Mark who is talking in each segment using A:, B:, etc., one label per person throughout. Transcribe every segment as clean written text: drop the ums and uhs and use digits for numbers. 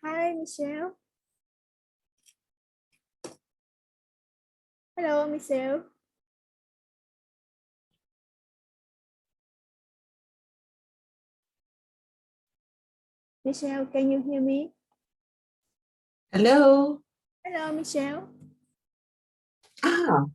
A: Hi, Michelle. Hello, Michelle. Michelle, can you hear me?
B: Hello.
A: Hello, Michelle.
B: Ah.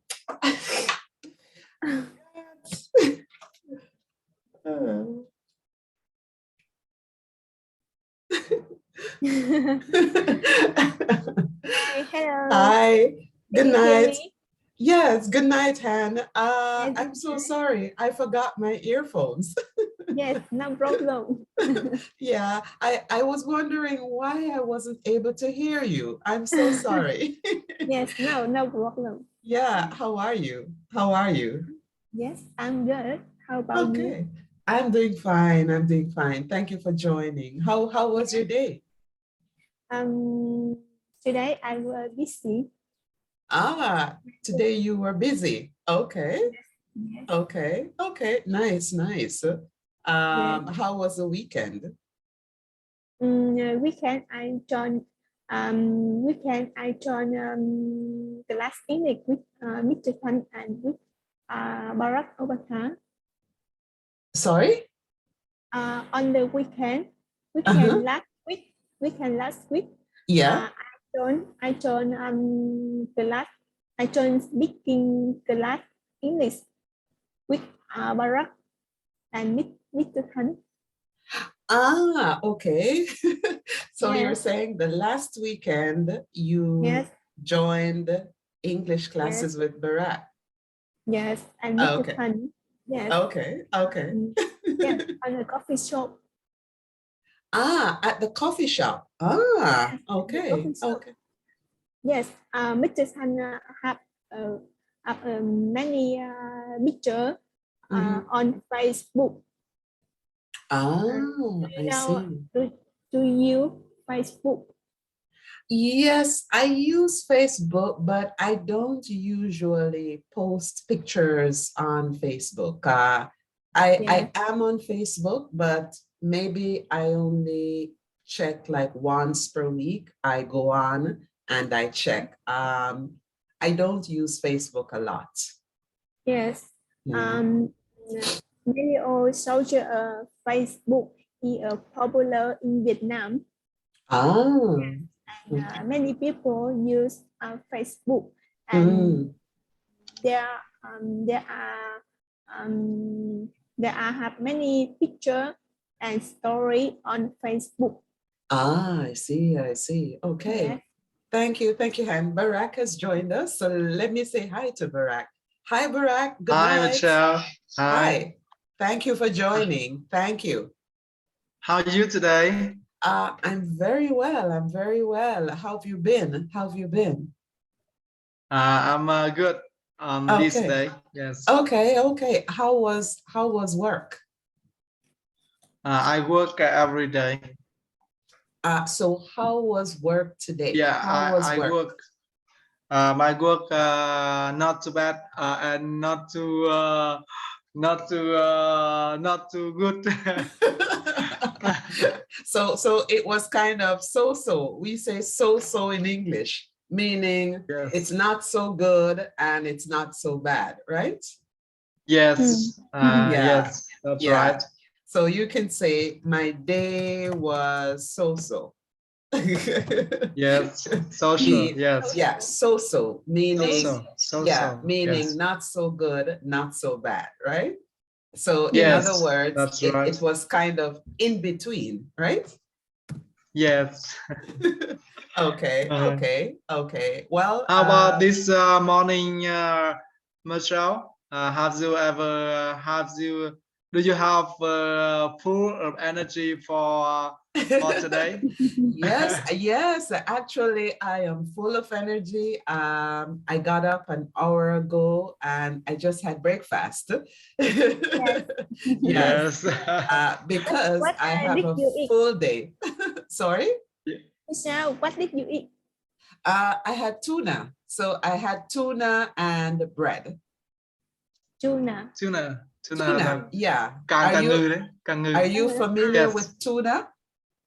A: Hi, hello.
B: Hi. Good
A: Can you hear
B: night.
A: me?
B: Yes, good night, Han.
A: Yes,
B: I'm so sorry. I forgot my earphones.
A: yes, no problem.
B: Yeah, I was wondering why I wasn't able to hear you. I'm so sorry.
A: Yes, no problem.
B: Yeah, how are you? How are you?
A: Yes, I'm good. How about you?
B: Okay. I'm doing fine. I'm doing fine. Thank you for joining. How was your day?
A: Today I was busy.
B: Ah, today you were busy. Okay.
A: Yes,
B: Okay. Okay. Nice, nice.
A: yes.
B: How was the weekend?
A: Weekend I joined class English with Mr. Tan and with Barack Obama.
B: Sorry?
A: On the
B: Uh-huh.
A: weekend last week,
B: Yeah.
A: I joined speaking class English with Barack and Mr. Tan.
B: Ah, okay. So you're
A: Yes,
B: saying the last weekend you
A: yes,
B: joined English
A: yes,
B: classes with Barack.
A: yes, and
B: Ah,
A: Mr.
B: okay.
A: Tan. Yes,
B: Okay. Okay.
A: mm, yes, on a coffee shop.
B: Ah, at the coffee shop. Ah,
A: Yes, at the
B: okay.
A: coffee shop.
B: Okay.
A: Yes, Mr. Tan uh, many picture
B: Mhm.
A: on Facebook.
B: Ah,
A: Do you
B: I
A: know?
B: see.
A: Do you Facebook?
B: Yes, I use Facebook, but I don't usually post pictures on Facebook. I
A: Yes,
B: am on Facebook, but maybe I only check like once per week. I go on and I check. I don't use Facebook a lot.
A: yes.
B: Yeah.
A: Um, many old social Facebook is popular in Vietnam.
B: Ah.
A: And many people use Facebook, and
B: Mm.
A: there there are have many picture and story on Facebook.
B: Ah, I see. I see. Okay.
A: Yes.
B: Thank you. Thank you, Han. Barak has joined us. So let me say hi to Barak. Hi, Barak. Good
C: Hi,
B: night.
C: Michelle. Hi.
B: Hi. Thank you for joining. Thank you.
C: How are you today?
B: I'm very well. I'm very well. How have you been? How have you been?
C: I'm good on this
B: Okay.
C: day. Yes.
B: Okay. Okay. How was work?
C: I work every day.
B: So how was work today?
C: Yeah,
B: How was
C: I
B: work?
C: work. My work not too bad and not too good.
B: So it was kind of so-so. We say so-so in English, meaning it's
C: Yes.
B: not so good and it's not so bad, right?
C: Yes.
B: Yeah,
C: Yes. That's
B: yeah.
C: right.
B: So you can say my day was so-so.
C: Yes. Social.
B: Mean,
C: Yes.
B: yeah, so-so, meaning, yeah,
C: So.
B: meaning
C: Yes.
B: not so good, not so bad, right? So in
A: Yes.
B: other
C: Yes.
B: words,
C: That's
B: it,
C: right.
B: it was kind of in between, right?
C: Yes.
B: Okay, okay, okay. Well,
C: How about this morning, Michelle? Do you have full of energy for today?
B: yes, yes. Actually, I am full of energy. I got up an hour ago and I just had breakfast.
A: Yes.
B: Yes,
C: Yes.
B: because
A: What
B: I have
A: did
B: a
A: you eat?
B: full day. Sorry?
A: Michelle, what did you eat?
B: I had tuna. So I had tuna and bread.
A: Tuna.
C: Tuna là
B: Tuna, yeah.
C: càng ngừ đấy, càng ngừ.
B: Are you familiar
C: Yes.
B: with tuna?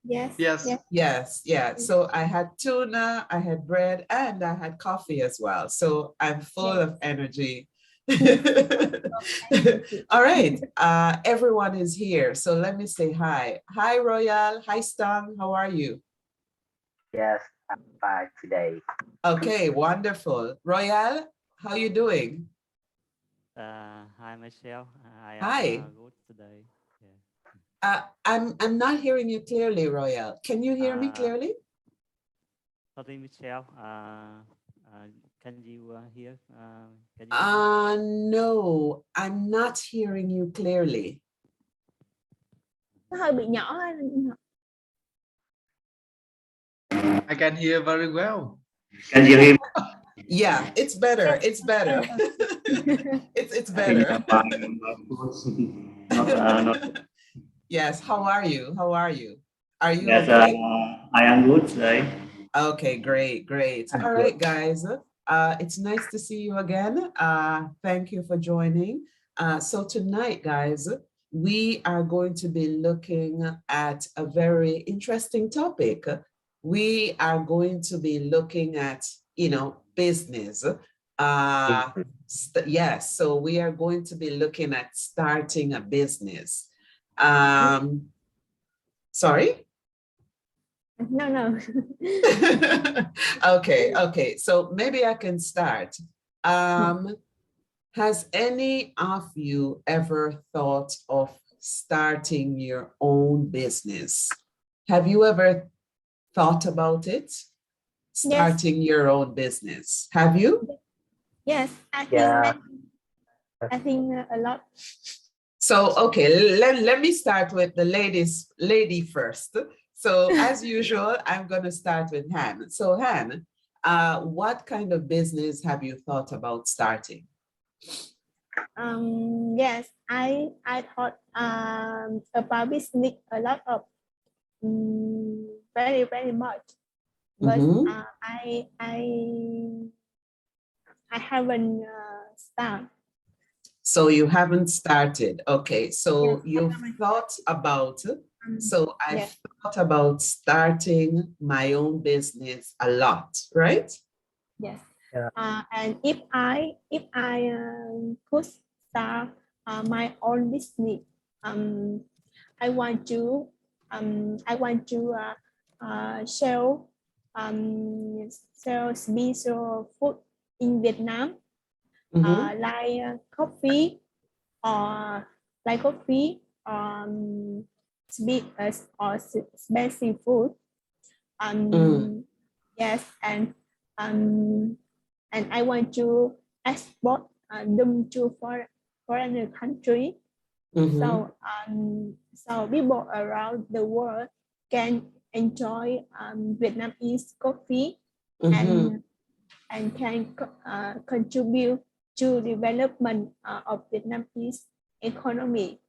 A: Yes.
C: Yes.
A: Yes.
B: Yes, yeah. So I had tuna, I had bread, and I had coffee as well. So I'm full
A: Yes.
B: of energy.
A: Energy.
B: All right, everyone is here. So let me say hi. Hi, Royal. Hi, Stung. How are you?
D: Yes, I'm fine today.
B: Okay, wonderful. Royal, how you doing?
E: Hi Michelle, I am
B: Hi.
E: good today. Yeah.
B: I'm not hearing you clearly, Royal. Can you hear me clearly?
E: Sorry Michelle, can you hear? Can you hear me?
B: No, I'm not hearing you clearly.
A: Nó hơi bị nhỏ hay là-
C: I can hear very well.
D: Can you hear me?
B: Yeah, it's better. It's better. It's better. Yes, how are you? How are you? Are you
D: Yes,
B: okay?
D: I am good today.
B: Okay, great, great.
D: I'm
B: All
D: good.
B: right, guys. It's nice to see you again. Thank you for joining. So tonight, guys, we are going to be looking at a very interesting topic. We are going to be looking at, business. Yes, so we are going to be looking at starting a business. Sorry?
A: No.
B: Okay. So maybe I can start. Has any of you ever thought of starting your own business? Have you ever thought about it? Starting your own business. Have you?
A: Yes, I think
D: Yeah.
A: I think a lot.
B: So, okay, let me start with the lady first. So as usual, I'm going to start with Han. So Han, what kind of business have you thought about starting?
A: Yes, I thought about business a lot of very much, but I haven't started.
B: So you haven't started. Okay, so
A: Yes,
B: you've thought about, so I've
A: yes.
B: thought about starting my own business a lot, right?
A: Yes.
D: Yeah.
A: And if I could start my own business, I want to sell special food in Vietnam, like coffee or or spicy food. Yes, and I want to export them to foreign country. So people around the world can enjoy Vietnamese coffee and can contribute to development of Vietnamese economy.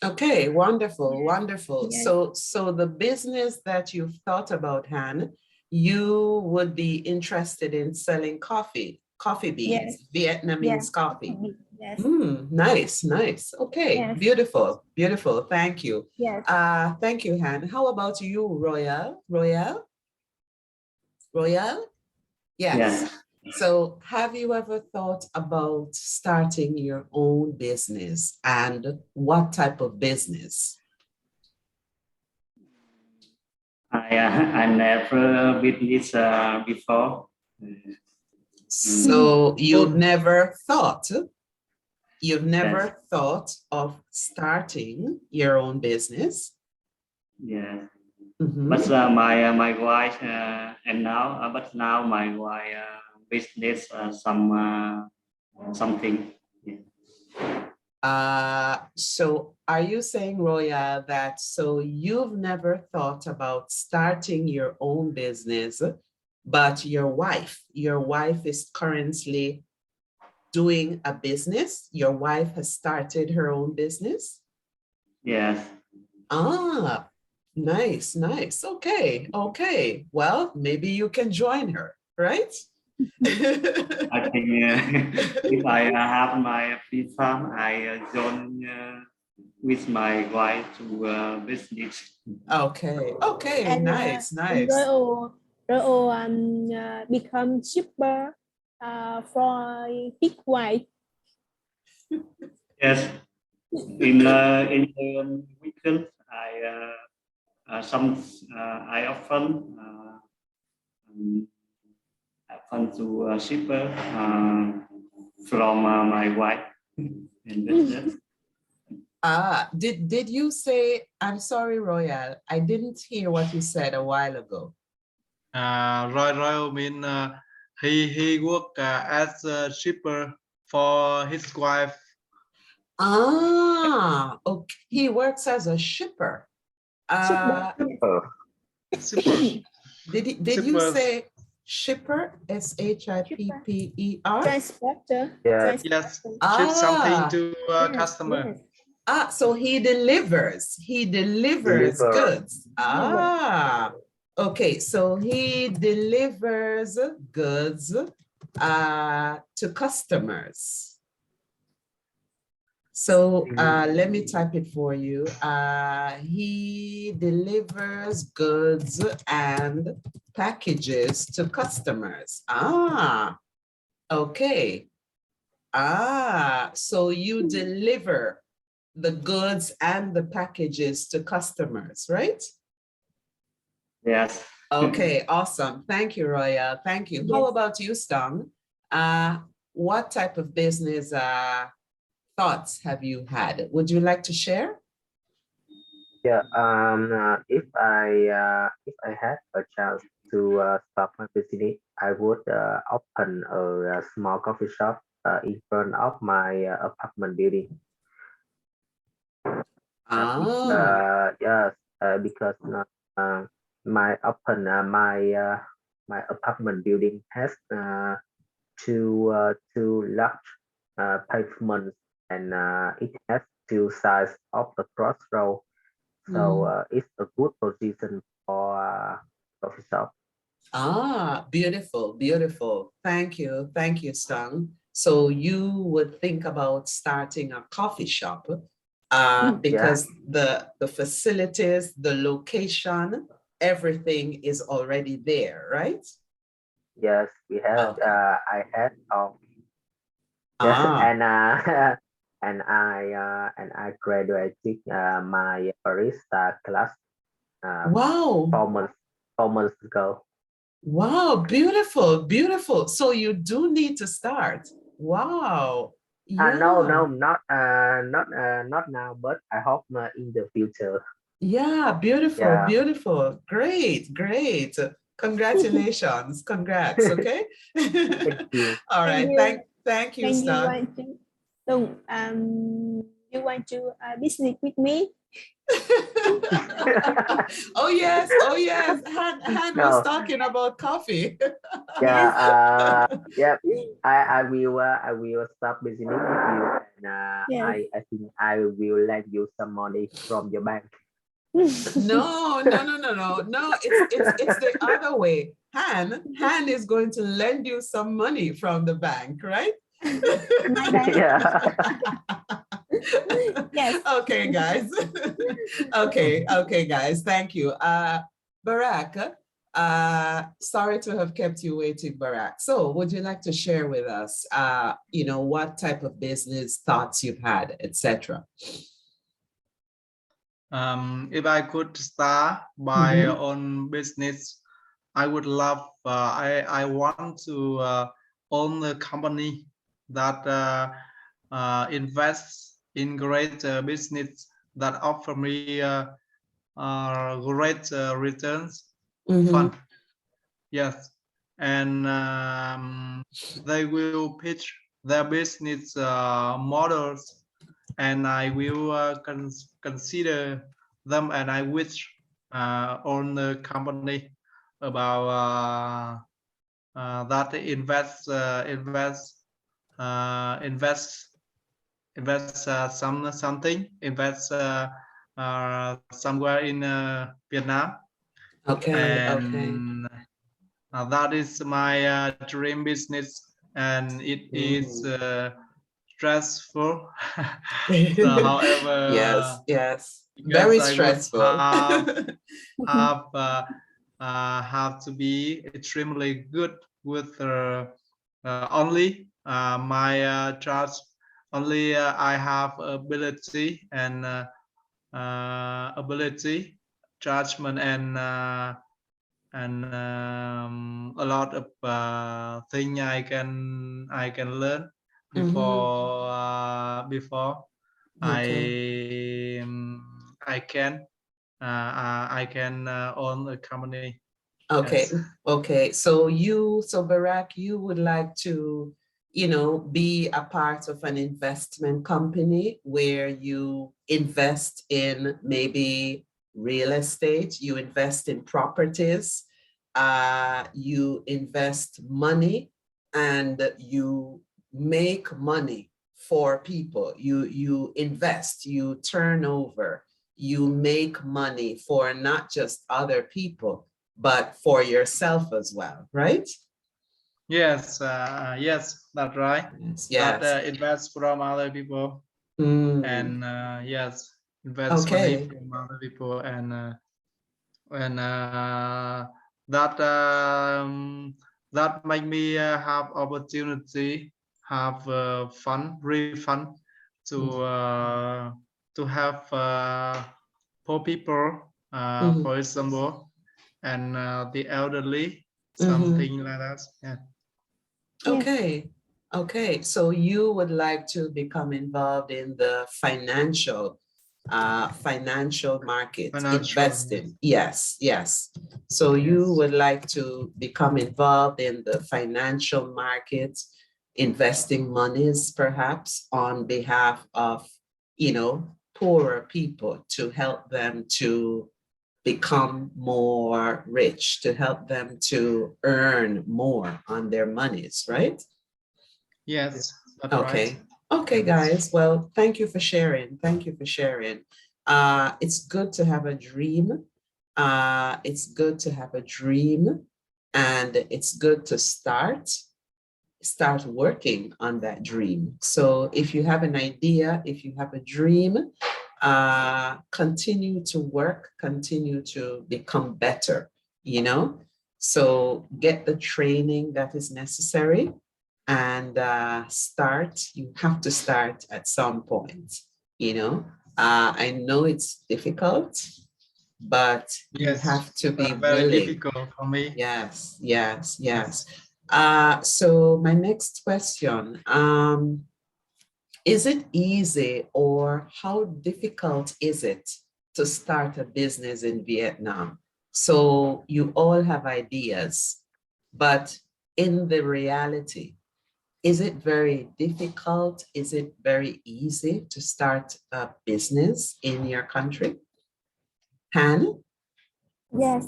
B: Okay, wonderful.
A: Yes.
B: So the business that you've thought about, Han, you would be interested in selling coffee beans,
A: Yes.
B: Vietnamese coffee.
A: Yes.
B: Nice. Okay,
A: Yes.
B: beautiful. Thank you.
A: Yes.
B: Thank you, Han. How about you, Royal? Yes.
D: Yes.
B: So have you ever thought about starting your own business, and what type of business?
D: I never business before.
B: So you've never thought
D: Yes.
B: of starting your own business?
D: Yes.
B: Mhm.
D: But my wife and now, but now my wife business something.
B: So are you saying, Roya, that so you've never thought about starting your own business, but your wife is currently doing a business? Your wife has started her own business?
D: Yes.
B: Nice. Okay. Well, maybe you can join her, right?
D: I think if I have my free time, I join with my wife to business.
B: Okay. Okay.
A: And
B: Nice.
A: and
B: Nice.
A: Royal become shipper for his wife.
D: Yes, in the weekend, I often to shipper from my wife in business.
B: Did you say, I'm sorry, Royal, I didn't hear what you said a while ago.
C: Royal mean he work as a shipper for his wife.
B: Okay. He works as a shipper.
C: Shipper.
B: Did you say shipper? S-H-I-P-P-E-R?
A: Transporter.
C: Yes, ship something to a customer.
A: Yes.
B: So he delivers. He delivers goods. Okay. So he delivers goods to customers. So let me type it for you. He delivers goods and packages to customers. Okay. So you deliver the goods and the packages to customers, right?
D: Yes.
B: Okay, awesome. Thank you, Roya. Thank you. Yes. How about you, Stong? What type of business thoughts have you had? Would you like to share?
F: Yeah. If I had a chance to start my business, I would open a small coffee shop in front of my apartment building. Yes, because my apartment building has two large pavements, and it has two sides of the crossroad. So it's a good position for coffee shop.
B: Beautiful, beautiful. Thank you, Stang. So you would think about starting a coffee shop because the facilities, the location, everything is already there, right?
F: Yes, we have.
B: Okay.
F: I had yes, and I graduated my barista class.
B: Wow.
F: 4 months ago.
B: Wow, beautiful, beautiful. So you do need to start. Wow.
F: No, not now, but I hope in the future.
B: Yeah, beautiful, beautiful. Great, great. Congratulations. Congrats. Okay.
F: Thank you.
B: All right. Thank you, Stan.
A: You want to business with me?
B: Oh yes, Han was talking about coffee.
F: Yeah, I will start business with you, and I think I will lend you some money from your bank.
B: No. It's the other way. Han is going to lend you some money from the bank, right?
F: Yeah.
A: Yes.
B: Okay, guys. Okay, guys. Thank you. Barak, sorry to have kept you waiting, Barak. So would you like to share with us, what type of business thoughts you've had, etc.?
C: If I could start my own business, I would love, I want to own a company that invests in great business that offer me great returns, fund. Yes, and they will pitch their business models, and I will consider them, and I wish on the company about that invest something, invest somewhere in Vietnam.
B: Okay.
C: And That is my dream business, and it is stressful. So, however,
B: yes,
C: because
B: very
C: I would
B: stressful.
C: have to be extremely good with only my charge. Only I have ability and ability, judgment, and a lot of thing I can learn before
B: Okay.
C: I can own a company.
B: Okay.
C: Yes.
B: Okay. So Barack, you would like to, be a part of an investment company where you invest in maybe real estate, you invest in properties, you invest money, and you make money for people. You invest, you turn over, you make money for not just other people, but for yourself as well, right?
C: Yes, yes, that's right.
B: Yes.
C: That invest from other people, and yes, invest money
B: Okay.
C: from other people, and that make me have opportunity, have fun, really fun to have poor people, for example, and the elderly, something like that. Yeah.
B: Okay. Okay. So you would like to become involved in the financial market, investing. Yes, yes. So you would like to become involved in the financial market, investing monies perhaps on behalf of, poorer people, to help them to become more rich, to help them to earn more on their monies, right?
C: Yes, that's
B: Okay.
C: right.
B: Okay, guys. Well, thank you for sharing. Thank you for sharing. It's good to have a dream. It's good to have a dream, and it's good to start working on that dream. So if you have an idea, if you have a dream, continue to work, continue to become better, So get the training that is necessary, and you have to start at some point, I know it's difficult, but you have to be
C: very
B: willing.
C: difficult for me.
B: Yes, yes, yes. So my next question, is it easy, or how difficult is it to start a business in Vietnam? So you all have ideas, but in the reality, is it very difficult? Is it very easy to start a business in your country? Han?
A: Yes,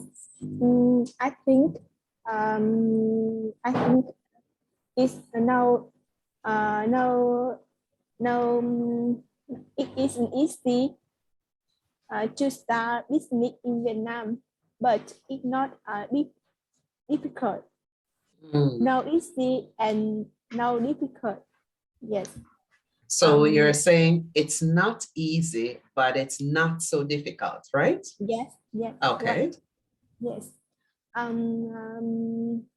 A: I think it's now it isn't easy to start business in Vietnam, but it's not difficult. No easy and no difficult. Yes.
B: So you're saying it's not easy, but it's not so difficult, right?
A: Yes, yes.
B: Okay.
A: Right. Yes.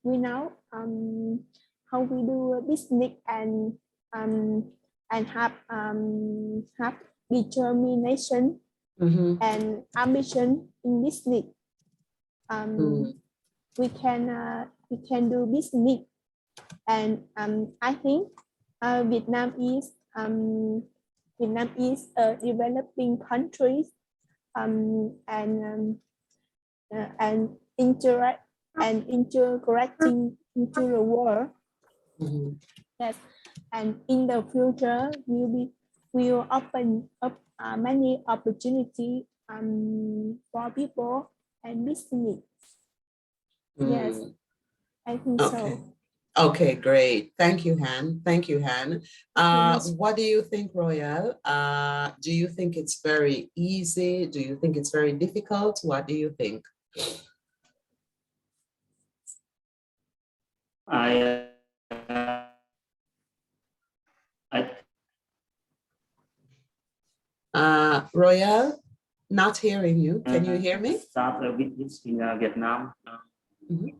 A: We know how we do a business and have determination and ambition in business. We can do business, and I think Vietnam is a developing country, and integrating into the world. Yes, and in the future will open up many opportunities for people and business. Yes, I think so.
B: Okay, great. Thank you, Han. Thank you, Han. What do you think, Royal? Do you think it's very easy? Do you think it's very difficult? What do you think?
D: I
B: Royal, not hearing you. Can you hear me?
D: Start a business in Vietnam.
B: Mhm.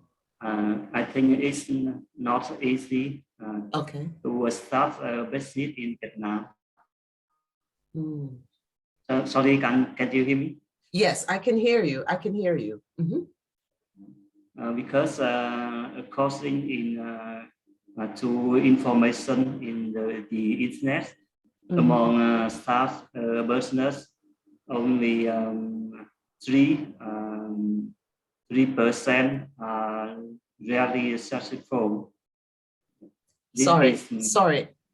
D: I think it's not easy
B: Okay.
D: to start a business in Vietnam.
B: Mm.
D: Sorry, can you hear me?
B: Yes, I can hear you. I can hear you. Mhm.
D: Because according in to information in the internet, among start business, only 3% are really successful.
B: Sorry.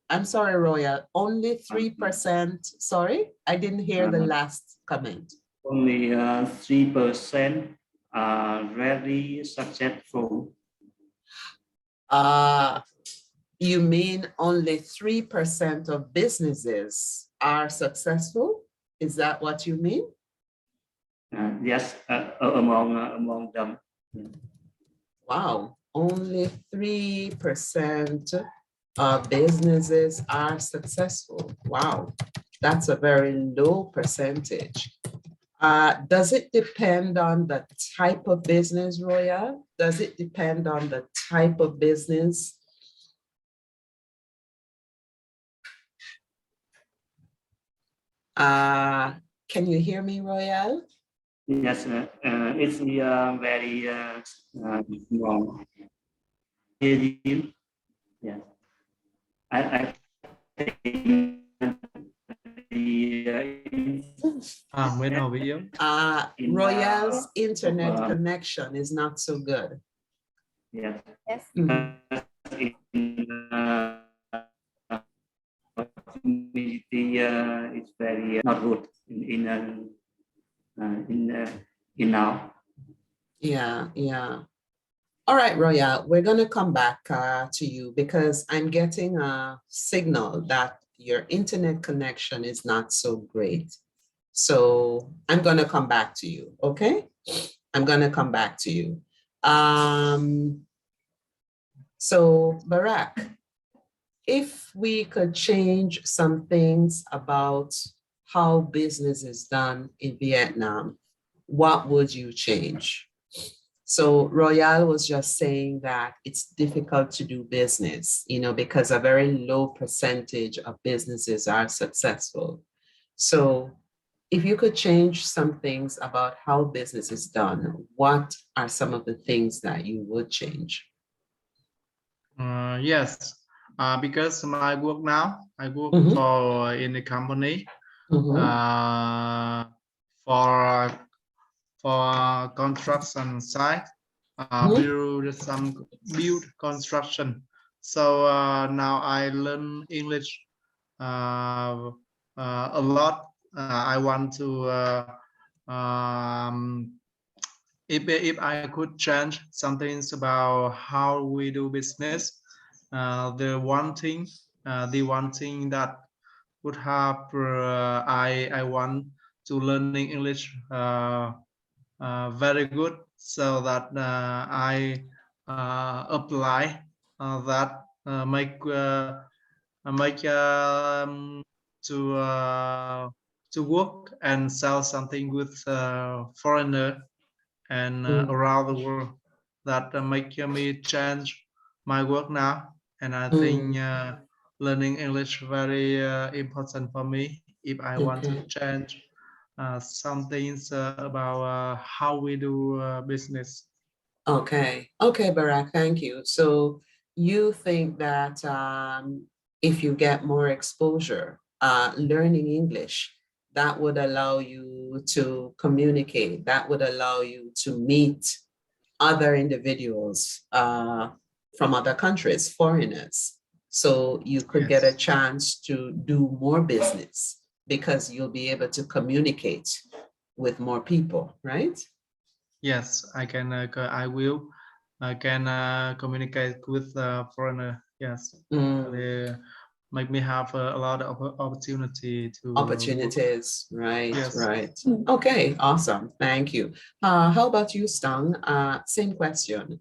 B: I'm sorry, Royal. Only 3%. Sorry, I didn't hear the last comment.
D: Only 3% are really successful.
B: You mean only 3% of businesses are successful? Is that what you mean?
D: Yes, among them.
B: Wow, only 3% of businesses are successful. Wow, that's a very low percentage. Does it depend on the type of business, Roya? Does it depend on the type of business? Can you hear me, Royal?
D: Yes, it's very wrong. Yes, I think
B: Royal's internet connection is not so good.
D: Yes.
A: Yes.
D: Community is very not good in now.
B: Yeah. All right, Royal, we're going to come back to you because I'm getting a signal that your internet connection is not so great. So I'm going to come back to you, okay? I'm going to come back to you. So Barack, if we could change some things about how business is done in Vietnam, what would you change? So Royal was just saying that it's difficult to do business, because a very low percentage of businesses are successful. So if you could change some things about how business is done, what are some of the things that you would change?
C: Yes, because my work now, I work for in a company for construction site, build construction. So now I learn English a lot. I want to if I could change some things about how we do business, the one thing that would have I want to learning English very good, so that I apply that make to work and sell something with foreigner and around the world. That make me change my work now, and I think learning English very important for me if I want to change some things about how we do business.
B: Okay, Barack, thank you. So you think that if you get more exposure, learning English, that would allow you to communicate, that would allow you to meet other individuals from other countries, foreigners. So you could get a chance to do more business because you'll be able to communicate with more people, right?
C: Yes, I can. I can communicate with foreigner. Yes, they make me have a lot of opportunity to
B: opportunities. Right,
C: yes.
B: Right. Okay, awesome. Thank you. How about you, Stang? Same question.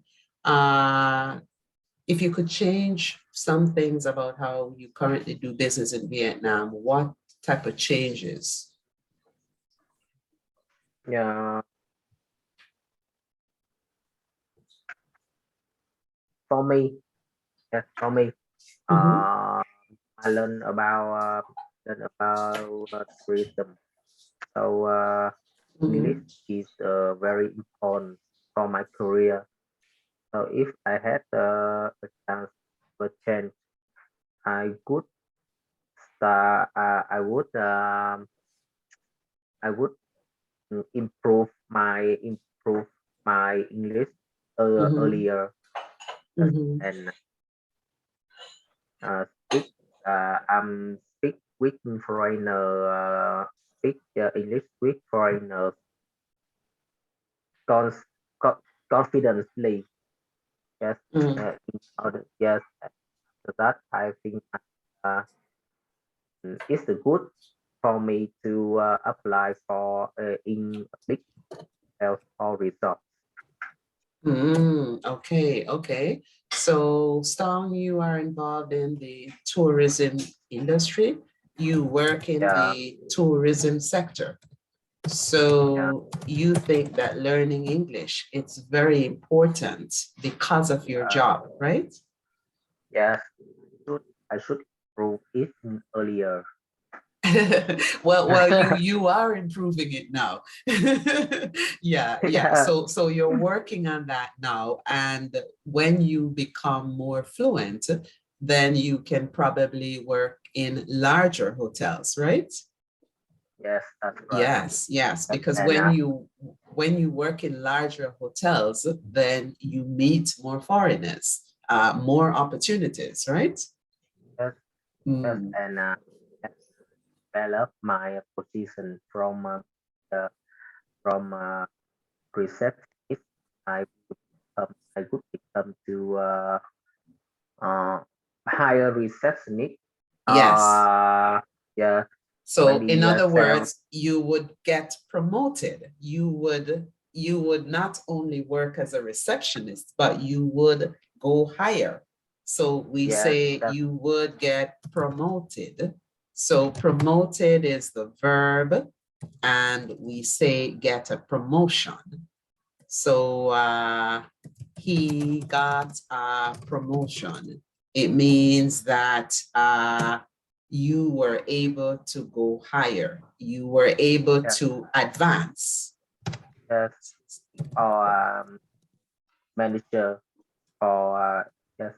B: if you could change some things about how you currently do business in Vietnam, what type of changes?
F: Yeah. For me, yes, for me, I learned about tourism. So English is very important for my career. So if I had a chance to change, I would start. I would improve my English earlier, and speak. Speak with foreigner. Speak English with foreigners confidently. Yes. Yes. So that I think it's good for me to apply for in big health or resort.
B: Okay, okay. So, Stong, you are involved in the tourism industry. You work in the tourism sector. So you think that learning English, it's very important because of your job, right?
F: Yes, I should improve it earlier.
B: well, you are improving it now. yeah. So you're working on that now, and when you become more fluent, then you can probably work in larger hotels, right?
F: Yes, that's right.
B: Yes, because when you work in larger hotels, then you meet more foreigners, more opportunities, right?
F: Yes, and develop my position from receptionist. I I could become to higher receptionist.
B: Yes.
F: Yeah.
B: So in
F: Maybe
B: other words, you would get promoted. You would not only work as a receptionist, but you would go higher. So we say you would get promoted. So promoted is the verb, and we say get a promotion. So he got a promotion. It means that you were able to go higher. You were able to advance.
F: Yes. Or manager. Or yes.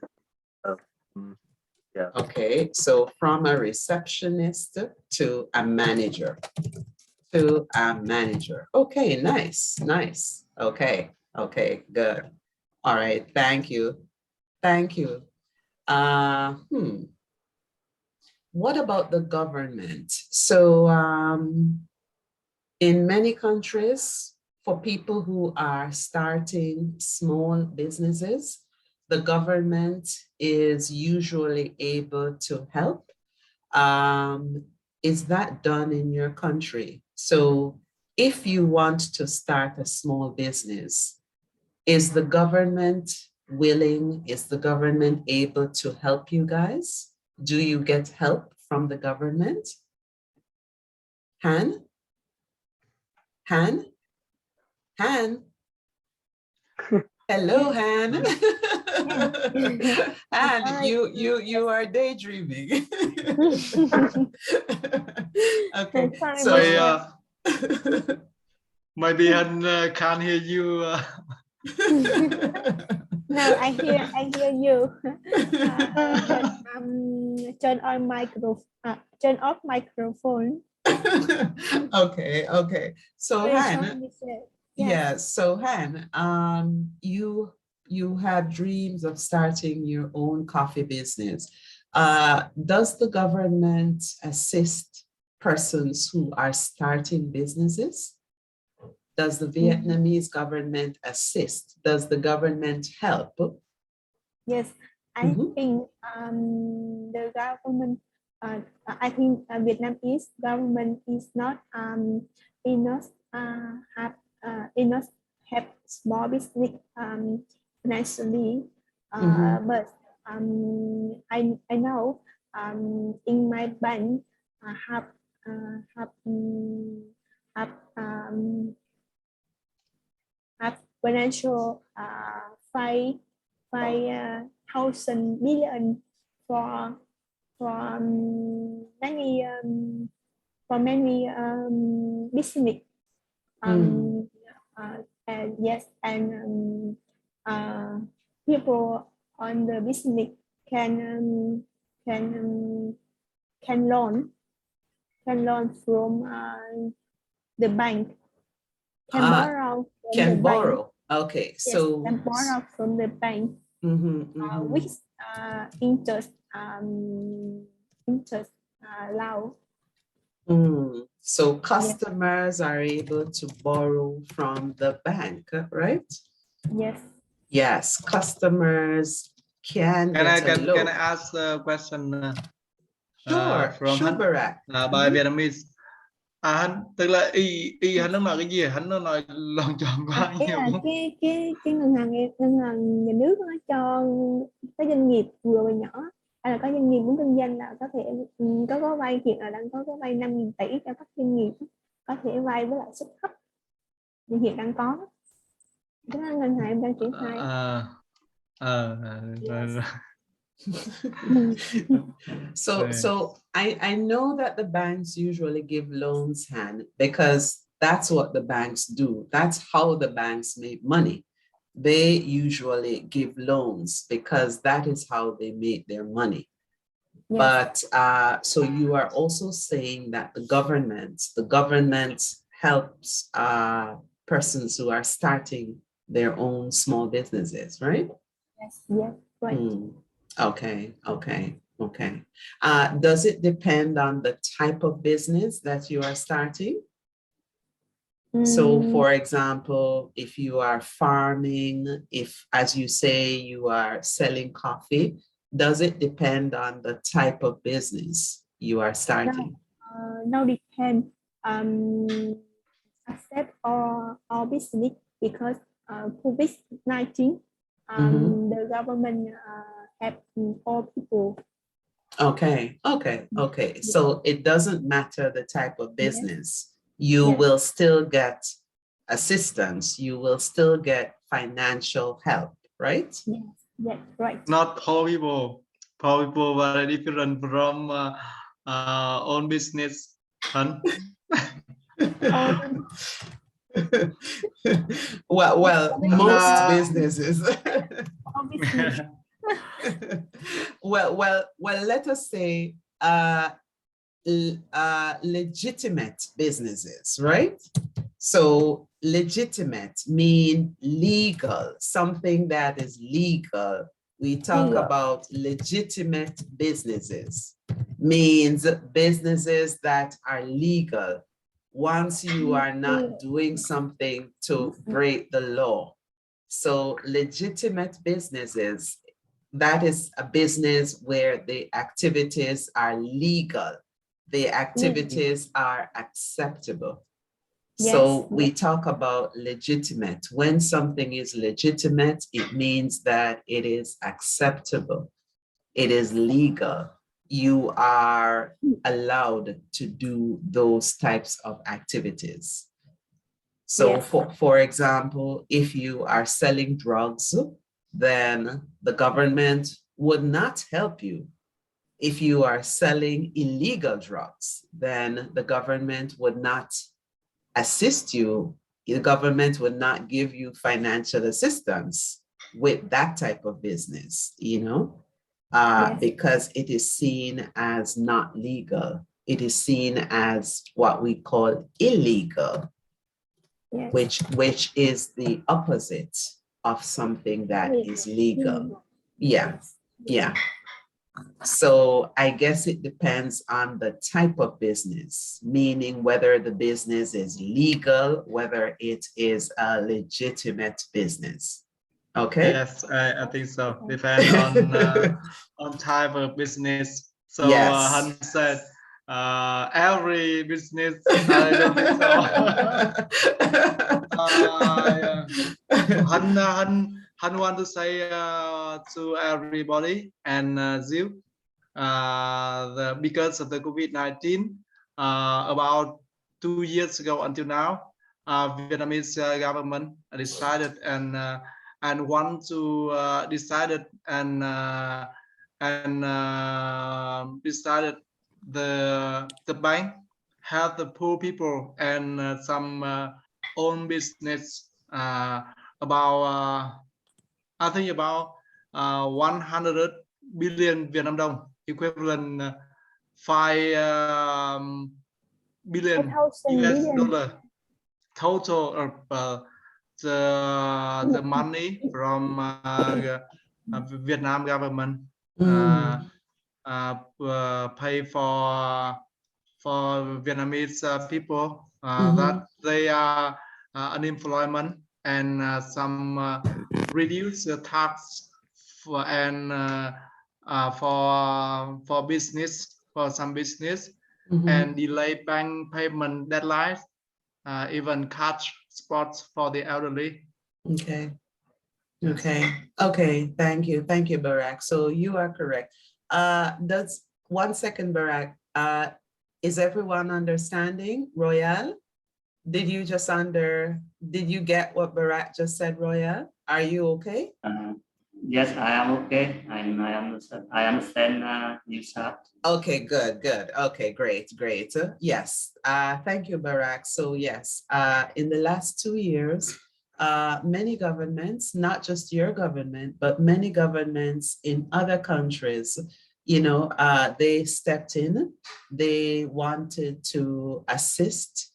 F: Yeah.
B: Okay, so from a receptionist to a manager. Okay, nice. Okay, good. All right, thank you. What about the government? So in many countries, for people who are starting small businesses, the government is usually able to help. Is that done in your country? So if you want to start a small business, is the government willing? Is the government able to help you guys? Do you get help from the government? Han? Hello, Han. Han, you are daydreaming. Okay, so
C: maybe Han can't hear you.
A: No, I hear you. Turn off microphone.
B: Okay. So Han, so Han, you have dreams of starting your own coffee business. Does the government assist persons who are starting businesses? Does the Vietnamese government assist? Does the government help?
A: Yes, I think the government. I think Vietnamese government is not enough have small business financially, but I know in my bank have financial 5,000 billion for many business. And yes, and people on the business can loan from the bank, borrow from
B: can
A: the
B: borrow.
A: bank.
B: Okay,
A: Yes,
B: so
A: can borrow from the bank with interest low.
B: So customers are able to borrow from the bank, right?
A: Yes.
B: Yes, customers can
C: Can
B: get a loan.
C: I ask a question?
B: Sure,
C: from
B: sure, Barack.
C: By Vietnamese. Tức là hắn nó nói cái gì? Hắn nó nói lòng tròn quá nhiều.
A: Cái ngân hàng nhà nước nó cho cái doanh nghiệp vừa và nhỏ, hay là có doanh nghiệp muốn kinh doanh là có thể có vay, hiện là đang có cái vay 5.000 tỷ cho các doanh nghiệp, có thể vay với lại suất thấp, nhưng hiện đang có cái ngân hàng em đang triển khai.
B: So I know that the banks usually give loans hand because that's what the banks do. That's how the banks make money. They usually give loans because that is how they make their money. Yes. But so you are also saying that the government helps persons who are starting their own small businesses, right?
A: Yes, right.
B: Okay. Does it depend on the type of business that you are starting? So for example, if you are farming, if, as you say, you are selling coffee, does it depend on the type of business you are starting?
A: No, depend. Accept all business because COVID-19, the government have all people.
B: Okay. So it doesn't matter the type of business. You will still get assistance. You will still get financial help, right?
A: Yes, right.
C: Not poor people. Poor people are different from own business.
B: Well, most businesses. well, let us say legitimate businesses, right? So legitimate mean legal, something that is legal. We talk about legitimate businesses, means businesses that are legal. Once you are not doing something to break the law. So legitimate businesses, that is a business where the activities are legal. The activities are acceptable. So we talk about legitimate. When something is legitimate, it means that it is acceptable. It is legal. You are allowed to do those types of activities. So for example, if you are selling drugs, then the government would not help you. If you are selling illegal drugs, then the government would not assist you. The government would not give you financial assistance with that type of business, because it is seen as not legal. It is seen as what we call illegal, which is the opposite of something that is legal. Yeah. So I guess it depends on the type of business, meaning whether the business is legal, whether it is a legitimate business. Okay.
C: Yes, I think so. Depend on type of business. So Han said every business. I don't think so. Han want to say to everybody and Ziu, because of the COVID-19, about 2 years ago until now, Vietnamese government decided and want to decided decided the bank help the poor people and some own business about I think about 100 billion Vietnam dong, equivalent 5 billion US
A: billion.
C: dollar total of the money from Vietnam government pay for Vietnamese people that they are unemployment and some reduce the tax for for business, for some business, and delay bank payment deadlines, even catch spots for the elderly.
B: Okay. Okay. Thank you, Barak. So you are correct. That's 1 second, Barak. Is everyone understanding? Royal, did you get what Barak just said, Royal? Are you okay?
D: Yes, I am okay. I understand you said.
B: Okay, good. Okay, great. Yes, thank you, Barak. So yes, in the last 2 years, many governments, not just your government, but many governments in other countries, they stepped in. They wanted to assist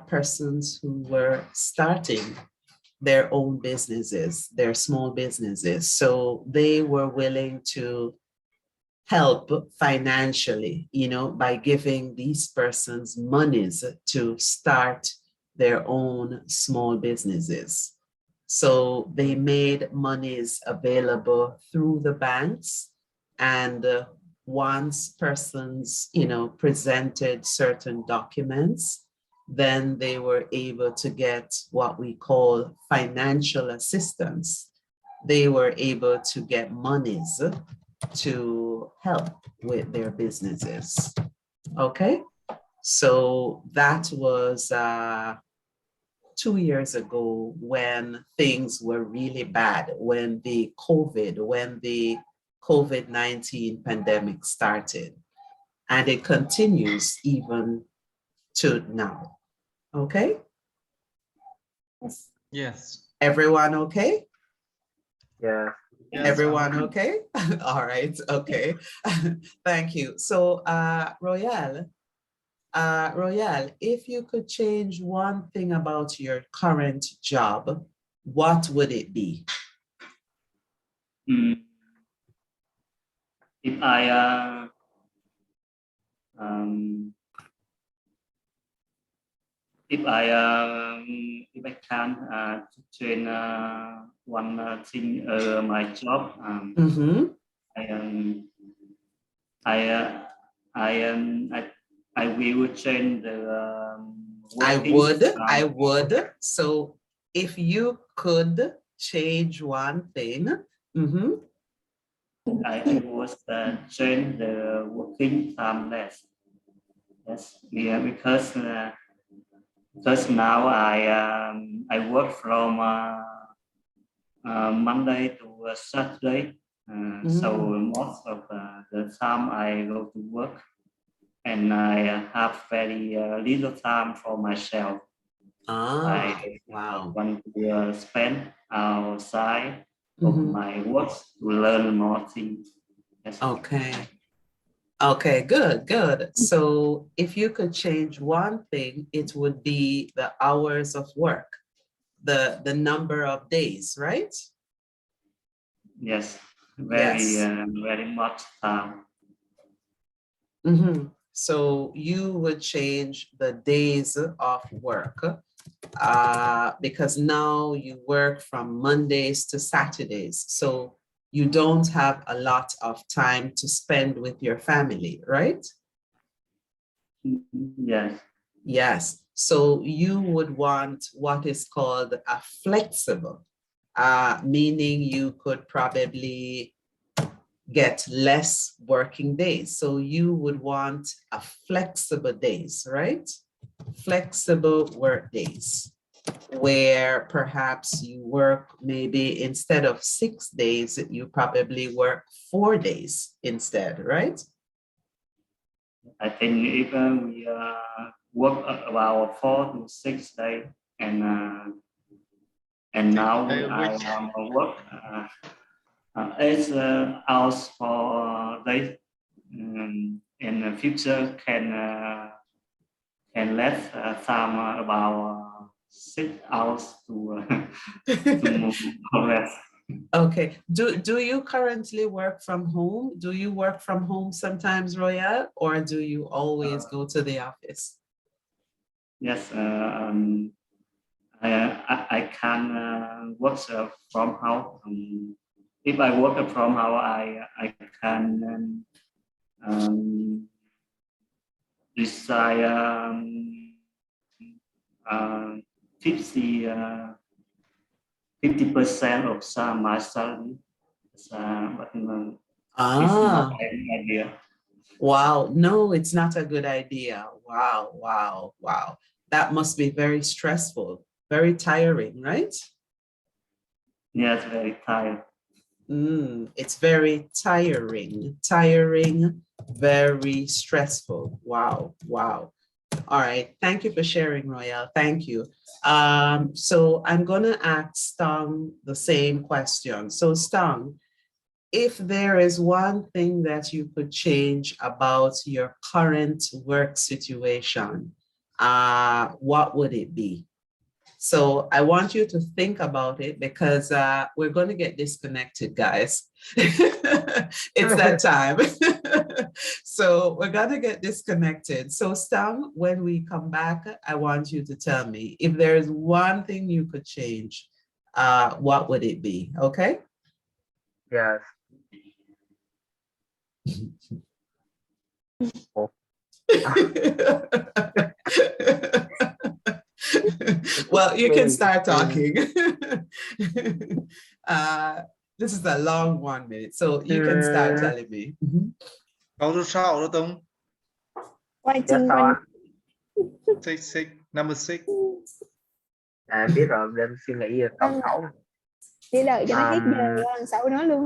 B: persons who were starting their own businesses, their small businesses. So they were willing to help financially, by giving these persons monies to start their own small businesses. So they made monies available through the banks, and once persons, presented certain documents, then they were able to get what we call financial assistance. They were able to get monies to help with their businesses. Okay, so that was 2 years ago when things were really bad, when the COVID-19 pandemic started, and it continues even to now. Okay?
C: Yes.
B: Everyone okay?
F: Yeah.
C: Yes,
B: everyone okay? All right, okay. Thank you. So Royal, if you could change one thing about your current job, what would it be?
D: If I can change one thing my job, I will change the.
B: I would. So if you could change one thing,
D: I would change the working time less. Yes, yeah, because now I work from Monday to Saturday, so most of the time I go to work, and I have very little time for myself. I want to spend outside of my work to learn more things. Yes.
B: Okay, good. So if you could change one thing, it would be the hours of work, the number of days, right?
D: Yes, very much time.
B: So you would change the days of work because now you work from Mondays to Saturdays. So you don't have a lot of time to spend with your family, right?
D: Yes.
B: So you would want what is called a flexible meaning you could probably get less working days. So you would want a flexible days, right? Flexible work days, where perhaps you work maybe instead of 6 days, you probably work 4 days instead, right?
D: I think if we work about 4 to 6 days, and now I work 8 hours for day. In the future can less time about 6 hours to move rest.
B: Okay. Do you currently work from home? Do you work from home sometimes, Royal, or do you always go to the office?
D: Yes, I can work from home. If I work from home, I can decide 50% of my salary. But it's not an idea.
B: Wow, no, it's not a good idea. Wow, wow, wow. That must be very stressful, very tiring, right?
D: Yes, very tired.
B: It's very tiring, very stressful. Wow, wow. All right, thank you for sharing, Royal. Thank you. So I'm gonna ask Stang the same question. So Stang, if there is one thing that you could change about your current work situation, what would it be? So I want you to think about it, because we're going to get disconnected, guys. It's that time. So we're going to get disconnected. So Stang, when we come back, I want you to tell me if there's one thing you could change, what would it be? Okay?
F: Yes. Oh.
B: Well, you can start talking. This is a long 1 minute, so you can start telling me.
C: Câu số 6 đó Tùng.
A: Quay
F: Dạ
A: chân
F: sao
A: quanh.
C: Six, number 6.
F: Biết rồi, đêm suy nghĩ câu 6.
A: Chỉ đợi cho nó hết giờ rồi lần sau nói luôn.